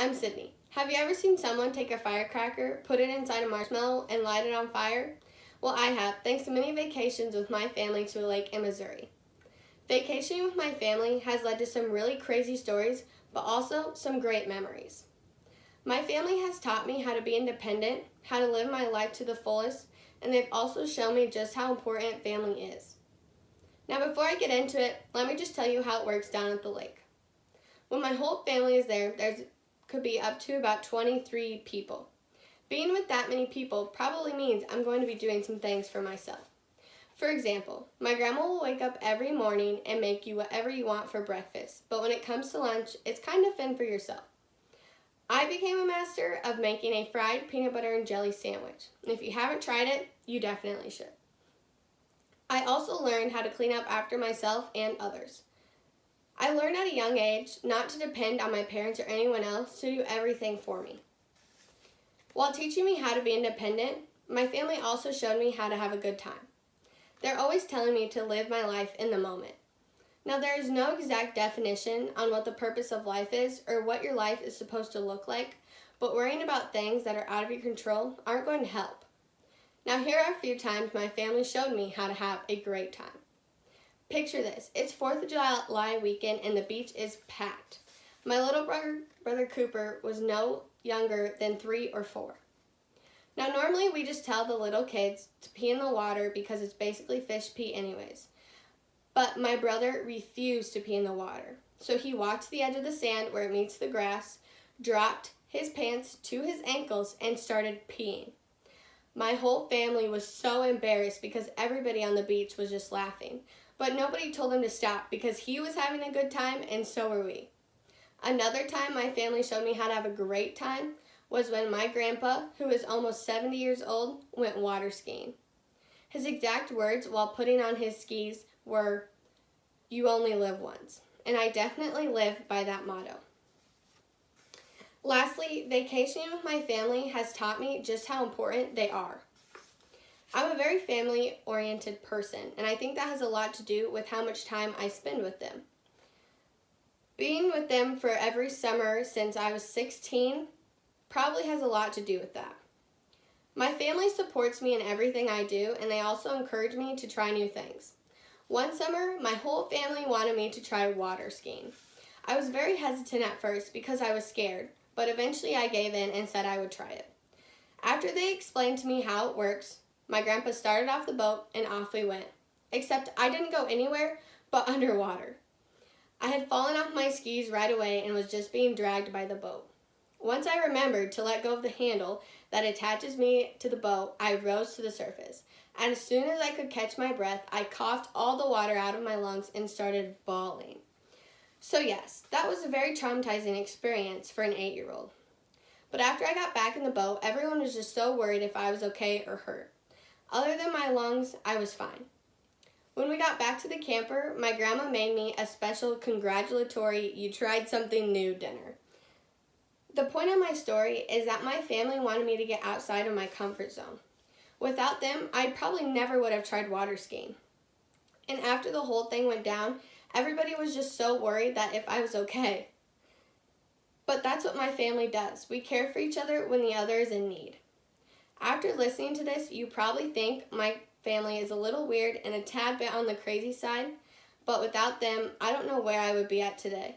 I'm Sydney. Have you ever seen someone take a firecracker, put it inside a marshmallow, and light it on fire? Well, I have, thanks to many vacations with my family to a lake in Missouri. Vacationing with my family has led to some really crazy stories, but also some great memories. My family has taught me how to be independent, how to live my life to the fullest, and they've also shown me just how important family is. Now, before I get into it, let me just tell you how it works down at the lake. When my whole family is there could be up to about 23 people. Being with that many people probably means I'm going to be doing some things for myself. For example, my grandma will wake up every morning and make you whatever you want for breakfast, but when it comes to lunch, it's kind of fend for yourself. I became a master of making a fried peanut butter and jelly sandwich, and if you haven't tried it, you definitely should. I also learned how to clean up after myself and others. I learned at a young age not to depend on my parents or anyone else to do everything for me. While teaching me how to be independent, my family also showed me how to have a good time. They're always telling me to live my life in the moment. Now, there is no exact definition on what the purpose of life is or what your life is supposed to look like, but worrying about things that are out of your control aren't going to help. Now, here are a few times my family showed me how to have a great time. Picture this, it's 4th of July weekend and the beach is packed. My little brother Cooper was no younger than 3 or 4. Now normally we just tell the little kids to pee in the water because it's basically fish pee anyways. But my brother refused to pee in the water. So he walked to the edge of the sand where it meets the grass, dropped his pants to his ankles and started peeing. My whole family was so embarrassed because everybody on the beach was just laughing. But nobody told him to stop because he was having a good time and so were we. Another time my family showed me how to have a great time was when my grandpa, who is almost 70 years old, went water skiing. His exact words while putting on his skis were, "You only live once." And I definitely live by that motto. Lastly, vacationing with my family has taught me just how important they are. I'm a very family-oriented person, and I think that has a lot to do with how much time I spend with them. Being with them for every summer since I was 16 probably has a lot to do with that. My family supports me in everything I do, and they also encourage me to try new things. One summer, my whole family wanted me to try water skiing. I was very hesitant at first because I was scared, but eventually I gave in and said I would try it. After they explained to me how it works, my grandpa started off the boat and off we went. Except I didn't go anywhere but underwater. I had fallen off my skis right away and was just being dragged by the boat. Once I remembered to let go of the handle that attaches me to the boat, I rose to the surface. And as soon as I could catch my breath, I coughed all the water out of my lungs and started bawling. So yes, that was a very traumatizing experience for an 8-year-old. But after I got back in the boat, everyone was just so worried if I was okay or hurt. Other than my lungs, I was fine. When we got back to the camper, my grandma made me a special congratulatory "you tried something new" dinner. The point of my story is that my family wanted me to get outside of my comfort zone. Without them, I probably never would have tried water skiing. And after the whole thing went down, everybody was just so worried that if I was okay. But that's what my family does. We care for each other when the other is in need. After listening to this, you probably think my family is a little weird and a tad bit on the crazy side, but without them, I don't know where I would be at today.